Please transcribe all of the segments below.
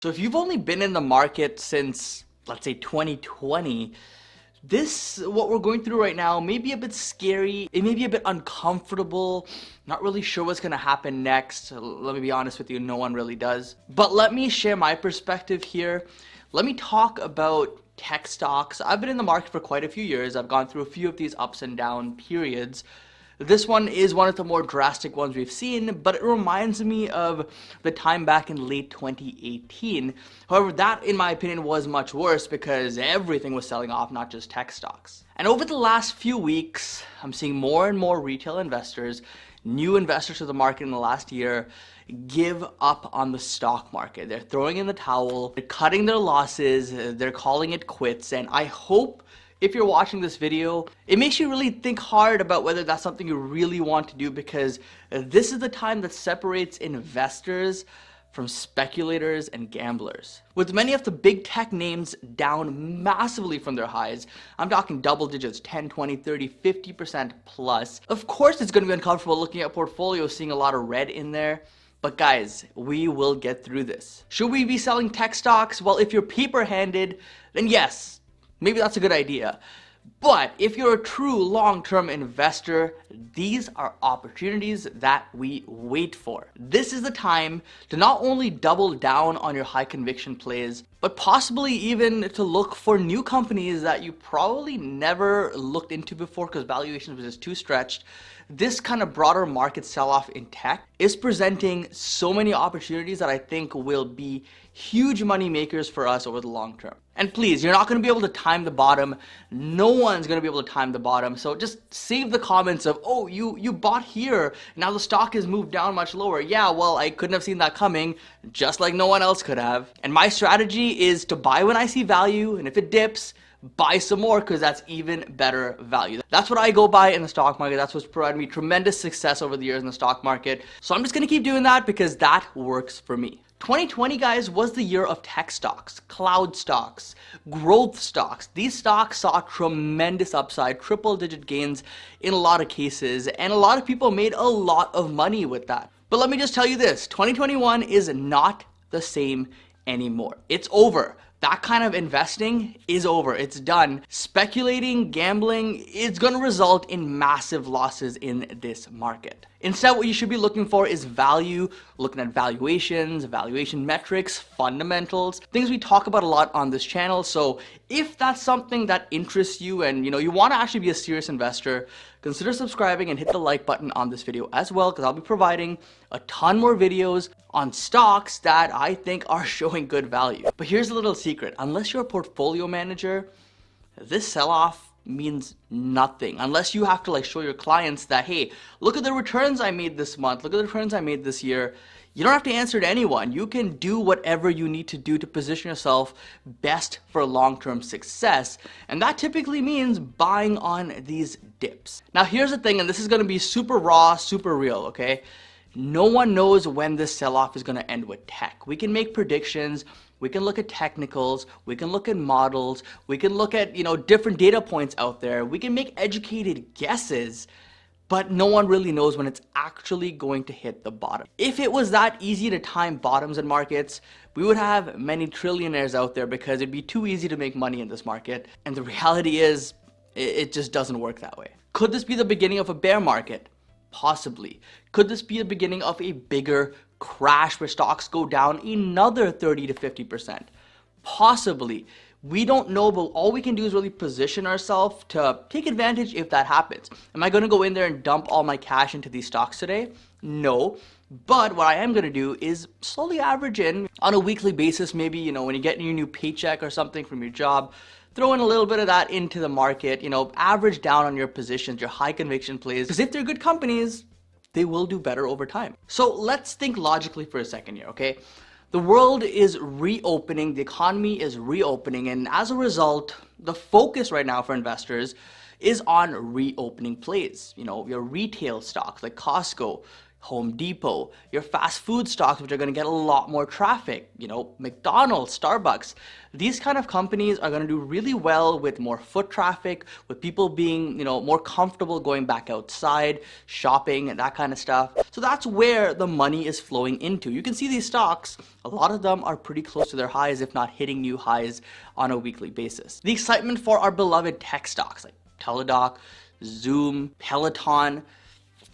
So if you've only been in the market since, let's say, 2020, what we're going through right now may be a bit scary. It may be a bit uncomfortable. Not really sure what's going to happen next. Let me be honest with you, no one really does. But let me share my perspective here. Let me talk about tech stocks. I've been in the market for quite a few years. I've gone through a few of these ups and down periods. This one is one of the more drastic ones we've seen, but it reminds me of the time back in late 2018. However, that, in my opinion, was much worse because everything was selling off, not just tech stocks. And over the last few weeks, I'm seeing more and more retail investors, new investors to the market in the last year, give up on the stock market. They're throwing in the towel, they're cutting their losses, they're calling it quits, and I hope if you're watching this video, it makes you really think hard about whether that's something you really want to do, because this is the time that separates investors from speculators and gamblers. With many of the big tech names down massively from their highs, I'm talking double digits, 10, 20, 30, 50% plus. Of course it's going to be uncomfortable looking at portfolios, seeing a lot of red in there. But guys, we will get through this. Should we be selling tech stocks? Well, if you're paper-handed, then yes, maybe that's a good idea. But if you're a true long-term investor, these are opportunities that we wait for. This is the time to not only double down on your high conviction plays, but possibly even to look for new companies that you probably never looked into before because valuations were just too stretched. This kind of broader market sell-off in tech is presenting so many opportunities that I think will be huge money makers for us over the long term. And please, you're not going to be able to time the bottom. No one's going to be able to time the bottom. So just save the comments of, oh, you bought here, now the stock has moved down much lower. Yeah, well, I couldn't have seen that coming, just like no one else could have. And my strategy is to buy when I see value, and if it dips, buy some more, because that's even better value. That's what I go by in the stock market. That's what's provided me tremendous success over the years in the stock market. So I'm just going to keep doing that because that works for me. 2020, guys, was the year of tech stocks, cloud stocks, growth stocks. These stocks saw tremendous upside, triple-digit gains in a lot of cases, and a lot of people made a lot of money with that. But let me just tell you this, 2021 is not the same anymore. It's over. That kind of investing is over. It's done. Speculating, gambling, it's going to result in massive losses in this market. Instead, what you should be looking for is value, looking at valuations, valuation metrics, fundamentals, things we talk about a lot on this channel. So if that's something that interests you and you want to actually be a serious investor, consider subscribing and hit the like button on this video as well, because I'll be providing a ton more videos on stocks that I think are showing good value. But here's a little secret. Unless you're a portfolio manager, this sell-off means nothing unless you have to show your clients that, hey, look at the returns I made this month, look at the returns I made this year. You don't have to answer to anyone. You can do whatever you need to do to position yourself best for long-term success. And that typically means buying on these dips. Now here's the thing, and this is going to be super raw, super real, okay? No one knows when this sell-off is going to end with tech. We can make predictions, we can look at technicals, we can look at models, we can look at, different data points out there. We can make educated guesses, but no one really knows when it's actually going to hit the bottom. If it was that easy to time bottoms in markets, we would have many trillionaires out there because it'd be too easy to make money in this market. And the reality is, it just doesn't work that way. Could this be the beginning of a bear market? Possibly. Could this be the beginning of a bigger crash where stocks go down another 30 to 50%? Possibly. We don't know, but all we can do is really position ourselves to take advantage if that happens. Am I going to go in there and dump all my cash into these stocks today? No. But what I am going to do is slowly average in on a weekly basis, maybe, when you get your new paycheck or something from your job, throw in a little bit of that into the market, average down on your positions, your high conviction plays, because if they're good companies, they will do better over time. So let's think logically for a second here, okay? The world is reopening, the economy is reopening, and as a result, the focus right now for investors is on reopening plays. Your retail stocks like Costco, Home Depot, your fast food stocks, which are going to get a lot more traffic, McDonald's, Starbucks. These kind of companies are going to do really well with more foot traffic, with people being, more comfortable going back outside, shopping, and that kind of stuff. So that's where the money is flowing into. You can see these stocks, a lot of them are pretty close to their highs, if not hitting new highs on a weekly basis. The excitement for our beloved tech stocks like Teledoc, Zoom, Peloton,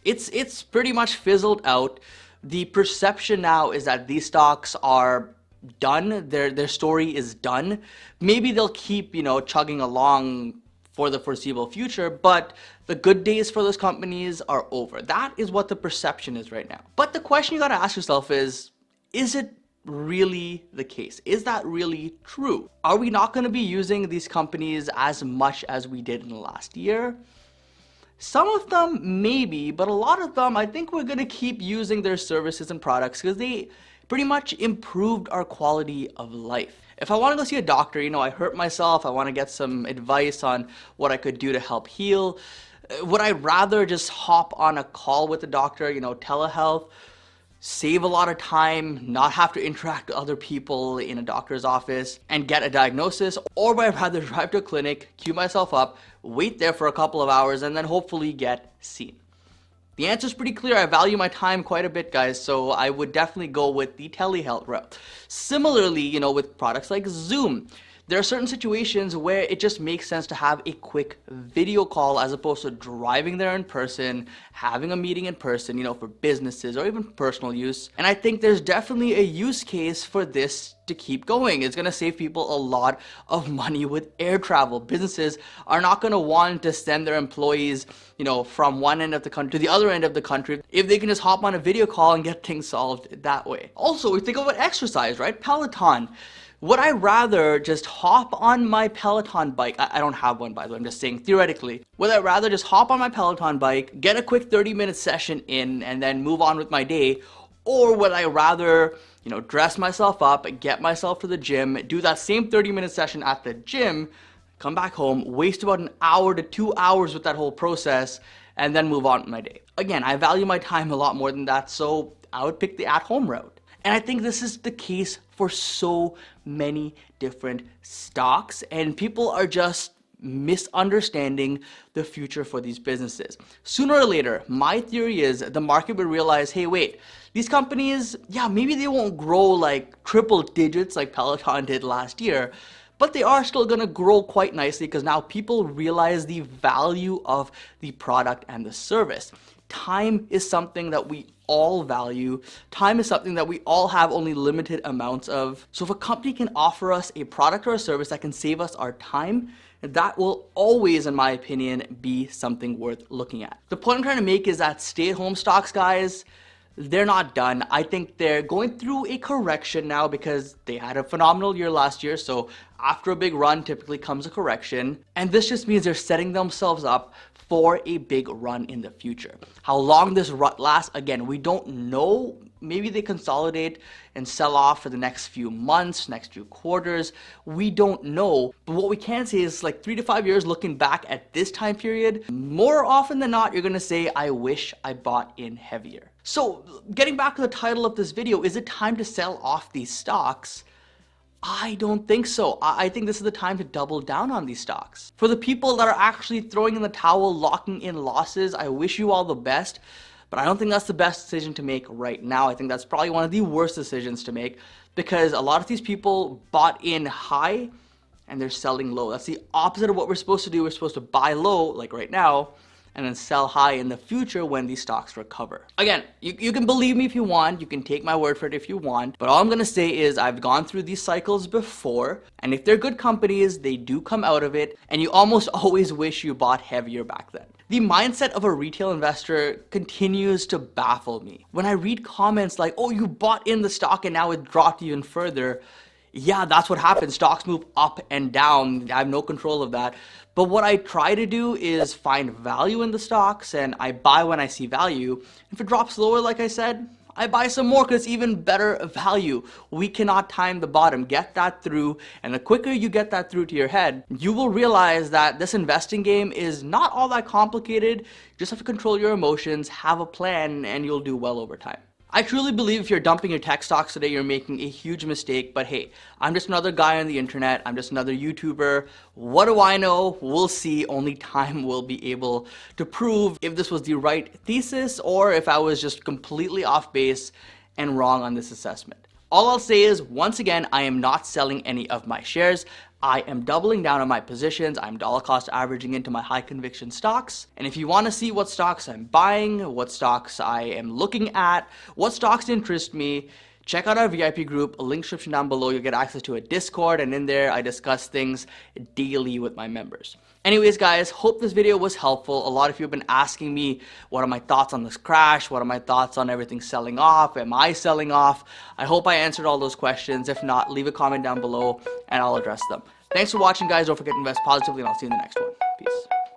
it's pretty much fizzled out. The perception now is that these stocks are done. Their story is done. Maybe they'll keep, chugging along for the foreseeable future, but the good days for those companies are over. That is what the perception is right now. But the question you got to ask yourself is it really the case? Is that really true? Are we not going to be using these companies as much as we did in the last year? Some of them maybe, but a lot of them I think we're going to keep using their services and products because they pretty much improved our quality of life. If I want to go see a doctor, I hurt myself, I want to get some advice on what I could do to help heal, would I rather just hop on a call with the doctor, telehealth, save a lot of time, not have to interact with other people in a doctor's office and get a diagnosis? Or would I rather drive to a clinic, queue myself up, wait there for a couple of hours, and then hopefully get seen? The answer is pretty clear. I value my time quite a bit, guys, so I would definitely go with the telehealth route. Similarly, with products like Zoom, there are certain situations where it just makes sense to have a quick video call as opposed to driving there in person, having a meeting in person, for businesses or even personal use. And I think there's definitely a use case for this to keep going. It's going to save people a lot of money with air travel. Businesses are not going to want to send their employees, from one end of the country to the other end of the country if they can just hop on a video call and get things solved that way. Also, we think about exercise, right? Peloton. Would I rather just hop on my Peloton bike? I don't have one, by the way, I'm just saying theoretically. Would I rather just hop on my Peloton bike, get a quick 30-minute session in, and then move on with my day? Or would I rather, dress myself up, get myself to the gym, do that same 30-minute session at the gym, come back home, waste about an hour to 2 hours with that whole process, and then move on with my day? Again, I value my time a lot more than that, so I would pick the at-home route. And I think this is the case for so many different stocks, and people are just misunderstanding the future for these businesses. Sooner or later, my theory is the market will realize, hey, wait, these companies, maybe they won't grow like triple digits like Peloton did last year, but they are still going to grow quite nicely because now people realize the value of the product and the service. Time is something that we all value. Time is something that we all have only limited amounts of. So if a company can offer us a product or a service that can save us our time, that will always, in my opinion, be something worth looking at. The point I'm trying to make is that stay-at-home stocks, guys, they're not done. I think they're going through a correction now because they had a phenomenal year last year. So after a big run, typically comes a correction. And this just means they're setting themselves up for a big run in the future. How long this run lasts, again, we don't know. Maybe they consolidate and sell off for the next few months, next few quarters. We don't know. But what we can say is like 3 to 5 years looking back at this time period, more often than not, you're gonna say, I wish I bought in heavier. So getting back to the title of this video, is it time to sell off these stocks? I don't think so. I think this is the time to double down on these stocks. For the people that are actually throwing in the towel, locking in losses, I wish you all the best, but I don't think that's the best decision to make right now. I think that's probably one of the worst decisions to make because a lot of these people bought in high and they're selling low. That's the opposite of what we're supposed to do. We're supposed to buy low, like right now, and then sell high in the future when these stocks recover. Again, you can believe me if you want, you can take my word for it if you want, but all I'm gonna say is I've gone through these cycles before, and if they're good companies, they do come out of it, and you almost always wish you bought heavier back then. The mindset of a retail investor continues to baffle me. When I read comments like, oh, you bought in the stock and now it dropped even further, yeah, that's what happens. Stocks move up and down. I have no control of that. But what I try to do is find value in the stocks and I buy when I see value. If it drops lower, like I said, I buy some more because it's even better value. We cannot time the bottom. Get that through, and the quicker you get that through to your head, you will realize that this investing game is not all that complicated. You just have to control your emotions, have a plan, and you'll do well over time. I truly believe if you're dumping your tech stocks today, you're making a huge mistake. But hey, I'm just another guy on the internet. I'm just another YouTuber. What do I know? We'll see. Only time will be able to prove if this was the right thesis or if I was just completely off base and wrong on this assessment. All I'll say is, once again, I am not selling any of my shares. I am doubling down on my positions. I'm dollar cost averaging into my high conviction stocks. And if you want to see what stocks I'm buying, what stocks I am looking at, what stocks interest me, check out our VIP group, a link description down below. You'll get access to a Discord, and in there I discuss things daily with my members. Anyways, guys, hope this video was helpful. A lot of you have been asking me, what are my thoughts on this crash? What are my thoughts on everything selling off? Am I selling off? I hope I answered all those questions. If not, leave a comment down below and I'll address them. Thanks for watching, guys. Don't forget to invest positively, and I'll see you in the next one.